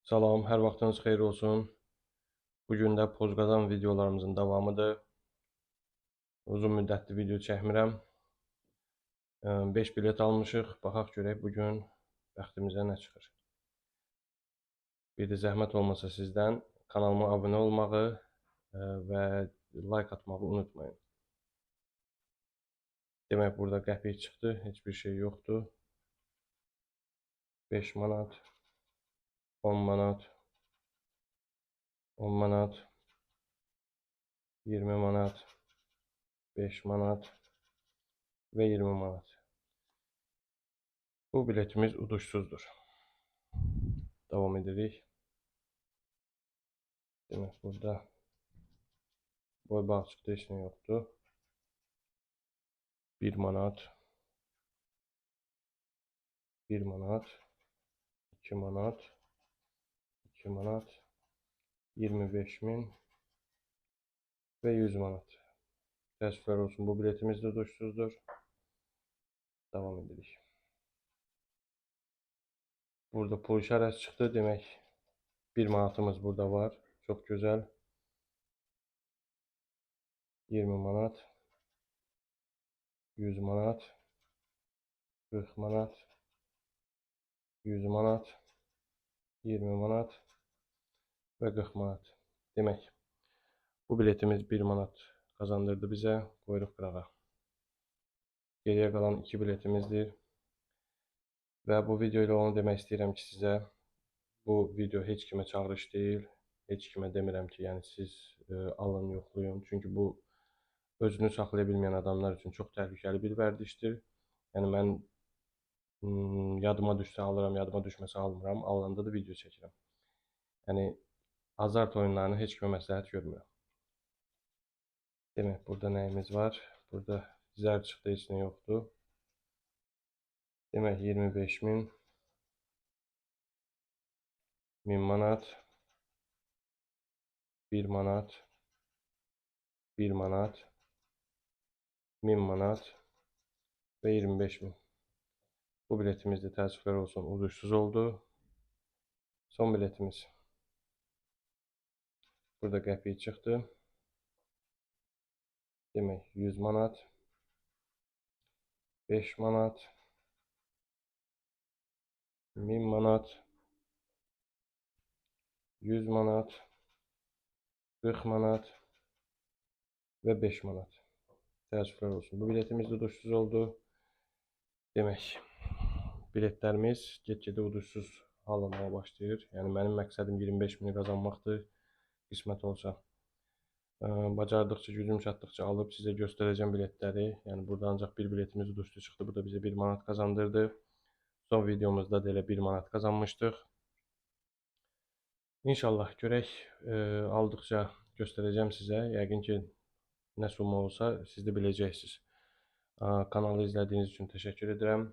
Salam, hər vaxtınız xeyir olsun. Bugün də Pozqazan videolarımızın davamıdır. Uzun müddətli video çəkmirəm. 5 bilet almışıq. Baxaq görək bugün bəxtimizə nə çıxır. Bir də zəhmət olmasa sizdən kanalıma abunə olmağı və like atmağı unutmayın. Demək, burada qəpik çıxdı, heç bir şey yoxdur. 5 manat, 10 manat, 10 manat, 20 manat, 5 manat və 20 manat. Bu biletimiz uduşsuzdur. Devam edirik. Demək, burada boy bağçıqda heç nə yoxdur. 1 manat, 1 manat, 2 manat, 2 manat, 25.000 və 100 manat. Təəssüflər olsun, bu biletimiz də uduşsuzdur. Devam edirik. Burada pul işarəsi çıxdı. Demək, 1 manatımız burada var. Çox gözəl. 20 manat, 100 manat, 40 manat, 100 manat, 20 manat və 40 manat. Demək, bu biletimiz 1 manat kazandırdı bizə. Qoyuruq qırağa. Geriyə qalan 2 biletimizdir. Və bu video ilə onu demək istəyirəm ki, sizə bu video heç kimə çağırış deyil. Heç kimə demirəm ki, yəni siz alın, yoxlayın. Çünki bu özünü saxlaya bilməyən adamlar üçün çox təhlükəli bir vərdişdir. Yəni mən yadıma düşsə alıram, yadıma düşməsə almıram. Alanda da video çəkirəm. Yəni azart oyunlarını heç kimə məsləhət görmürəm. Demək, burada nəyimiz var? Burada zər çıxdı, heç nə yoxdur. Demək, 25.000, 1000 manat, 1 manat, 1 manat, 1000 manat və 25.000. Bu biletimiz də təəssüflər olsun uduşsuz oldu. Son biletimiz. Burada qəpik çıxdı. Demək, 100 manat, 5 manat, 1000 manat, 100 manat, 40 manat və 5 manat. Təəssüflər olsun. Bu biletimiz də uduşsuz oldu. Demək, biletlərimiz get-gedə uduşsuz alınmaya başlayır. Yəni mənim məqsədim 25.000 qazanmaqdır. Qismət olsa. Bacardıqca, gücüm çatdıqca alıb sizə göstərəcəm biletləri. Yəni burada ancaq bir biletimiz uduşdu çıxdı. Bu da bizə 1 manat kazandırdı. Son videomuzda da elə 1 manat kazanmışdıq. İnşallah görək, aldıqca göstərəcəm sizə. Yəqin ki, nə summa olsa siz də biləcəksiniz. Kanalı izlədiyiniz üçün təşəkkür edirəm.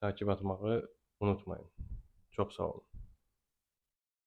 Takip atmağı unutmayın. Çox sağ olun.